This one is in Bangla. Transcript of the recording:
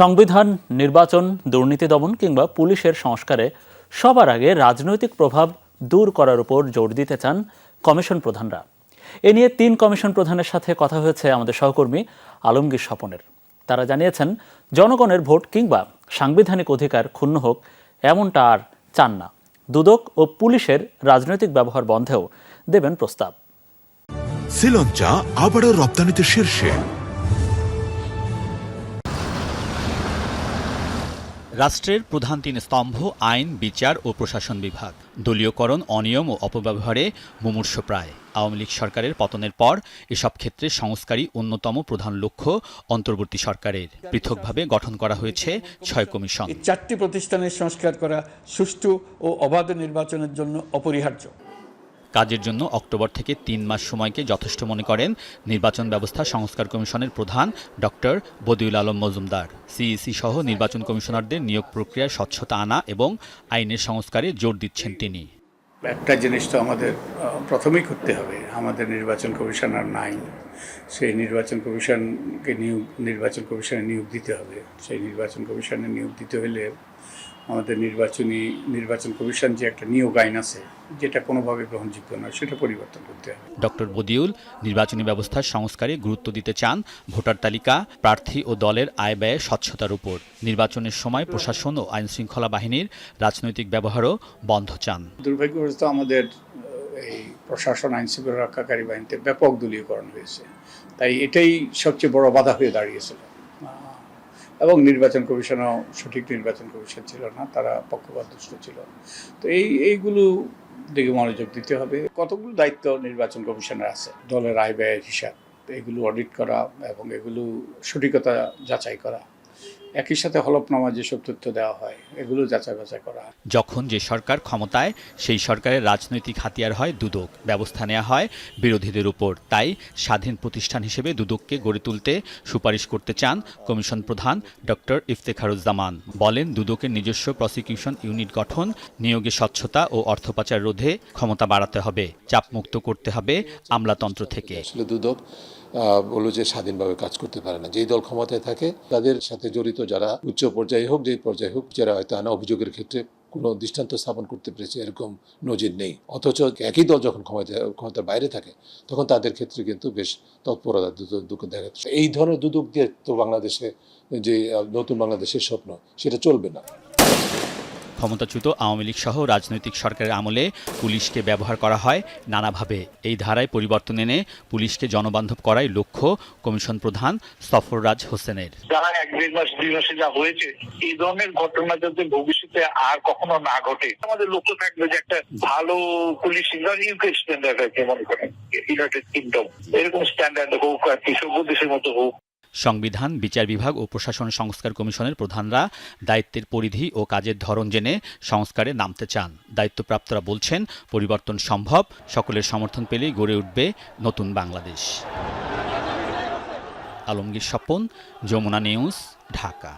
সংবিধান, নির্বাচন, দুর্নীতি দমন কিংবা পুলিশের সংস্কারে সবার আগে রাজনৈতিক প্রভাব দূর করার উপর জোর দিতে চান কমিশন প্রধানরা। এ নিয়ে ৩ কমিশন প্রধানের সাথে কথা হয়েছে আমাদের সহকর্মী আলমগীর স্বপনের। তারা জানিয়েছেন, জনগণের ভোট কিংবা সাংবিধানিক অধিকার ক্ষুণ্ণ হোক এমনটা আর চান না। দুদক ও পুলিশের রাজনৈতিক ব্যবহার বন্ধেও দেবেন প্রস্তাব। শ্রীলঙ্কা আবারও রপ্তানিতে শীর্ষে। রাষ্ট্রের প্রধান ৩ স্তম্ভ আইন, বিচার ও প্রশাসন বিভাগ। দলীয়করণ, অনিয়ম ও অপব্যবহারে মুমূর্ষপ্রায়। আওয়ামী লীগ সরকারের পতনের পর এসব ক্ষেত্রে সংস্কারই অন্যতম প্রধান লক্ষ্য অন্তর্বর্তী সরকারের। পৃথকভাবে গঠন করা হয়েছে ৬ কমিশন। ৪টি প্রতিষ্ঠানের সংস্কার করা সুষ্ঠু ও অবাধ নির্বাচনের জন্য অপরিহার্য। কাজের জন্য অক্টোবর থেকে ৩ মাস সময়কে যথেষ্ট মনে করেন নির্বাচন ব্যবস্থা সংস্কার কমিশনের প্রধান ডক্টর বদিউল আলম মজুমদার। সিইসি সহ নির্বাচন কমিশনারদের নিয়োগ প্রক্রিয়ায় স্বচ্ছতা আনা এবং আইনের সংস্কারে জোর দিচ্ছেন তিনি। একটা জিনিস তো আমাদের প্রথমেই করতে হবে, আমাদের নির্বাচন কমিশনার নাই, সেই নির্বাচন কমিশনে নিয়োগ দিতে হবে। সেই নির্বাচন কমিশনে নিয়োগ দিতে হলে আমাদের নির্বাচন কমিশন যে একটা নিয়োগ আইন আছে, যেটা কোনোভাবে গ্রহণযোগ্য নয়, সেটা পরিবর্তন করতে হবে। ডক্টর বদিউল নির্বাচনী ব্যবস্থার সংস্কারে গুরুত্ব দিতে চান ভোটার তালিকা, প্রার্থী ও দলের আয় ব্যয়ে স্বচ্ছতার উপর। নির্বাচনের সময় প্রশাসন ও আইনশৃঙ্খলা বাহিনীর রাজনৈতিক ব্যবহারও বন্ধ চান। দুর্ভাগ্যবশত আমাদের এই প্রশাসন, আইনশৃঙ্খলা রক্ষাকারী বাহিনীতে ব্যাপক দলীয়করণ হয়েছে, তাই এটাই সবচেয়ে বড় বাধা হয়ে দাঁড়িয়েছিল। এবং নির্বাচন কমিশনও সঠিক নির্বাচন কমিশন ছিল না, তারা পক্ষপাতদুষ্ট ছিল। তো এইগুলো দিকে মনোযোগ দিতে হবে। কতগুলো দায়িত্ব নির্বাচন কমিশনের আছে, দলের আয় ব্যয়ের হিসাব, এগুলো অডিট করা এবং এগুলো সঠিকতা যাচাই করা। একই সাথে হলফনামা যেসব তথ্য দেওয়া হয়, এগুলো যাচাই বাছাই করা। যখন যে সরকার ক্ষমতায়, সেই সরকারের রাজনৈতিক হাতিয়ার হয় দুদক। ব্যবস্থা নেওয়া হয় বিরোধীদের উপর। তাই স্বাধীন প্রতিষ্ঠান হিসেবে দুদককে গড়ে তুলতে সুপারিশ করতে চান কমিশন প্রধান ডক্টর ইফতেখারুজ্জামান। বলেন, দুদকের নিজস্ব প্রসিকিউশন ইউনিট গঠন, নিয়োগে স্বচ্ছতা ও অর্থপাচার রোধে ক্ষমতা বাড়াতে হবে। চাপমুক্ত করতে হবে আমলাতন্ত্র থেকে। দুদক বলল যে স্বাধীনভাবে কাজ করতে পারে না। যেই দল ক্ষমতায় থাকে তাদের সাথে জড়িত যারা উচ্চ পর্যায়ে হোক, যে পর্যায়ে হোক, যারা হয়তো আনা অভিযোগের ক্ষেত্রে কোনো দৃষ্টান্ত স্থাপন করতে পেরেছে এরকম নজির নেই। অথচ একই দল যখন ক্ষমতার বাইরে থাকে, তখন তাদের ক্ষেত্রে কিন্তু বেশ তৎপরতা দুদক দেখা যাচ্ছে। এই ধরনের দুদক দিয়ে তো বাংলাদেশে যে নতুন বাংলাদেশের স্বপ্ন, সেটা চলবে না। ক্ষমতাচ্যুত আওয়ামী লীগ সহ রাজনৈতিক সরকারের আমলে পুলিশকে ব্যবহার করা হয় নানাভাবে। এই ধারায় পরিবর্তন এনে পুলিশকে জনবান্ধব করাই লক্ষ্য কমিশন প্রধান সফররাজ হোসেনের। যারা ১-১.৫ মাস ২ মাসে যা হয়েছে, এই ধরনের ঘটনা যাতে ভবিষ্যতে আর কখনো না ঘটে, আমাদের লক্ষ্য থাকবে যে একটা ভালো পুলিশ ইউকে স্ট্যান্ডার্ড আছে, মনে করেন ইউনাইটেড কিংডম এরকম স্ট্যান্ডার্ড হোক, আর কি সভ্য দেশের মতো হোক। সংবিধান, বিচার বিভাগ ও প্রশাসন সংস্কার কমিশনের প্রধানরা দায়িত্বের পরিধি ও কাজের ধরন জেনে সংস্কারে নামতে চান। দায়িত্বপ্রাপ্তরা বলছেন, পরিবর্তন সম্ভব, সকলের সমর্থন পেলেই গড়ে উঠবে নতুন বাংলাদেশ। আলমগীর স্বপন, যমুনা নিউজ, ঢাকা।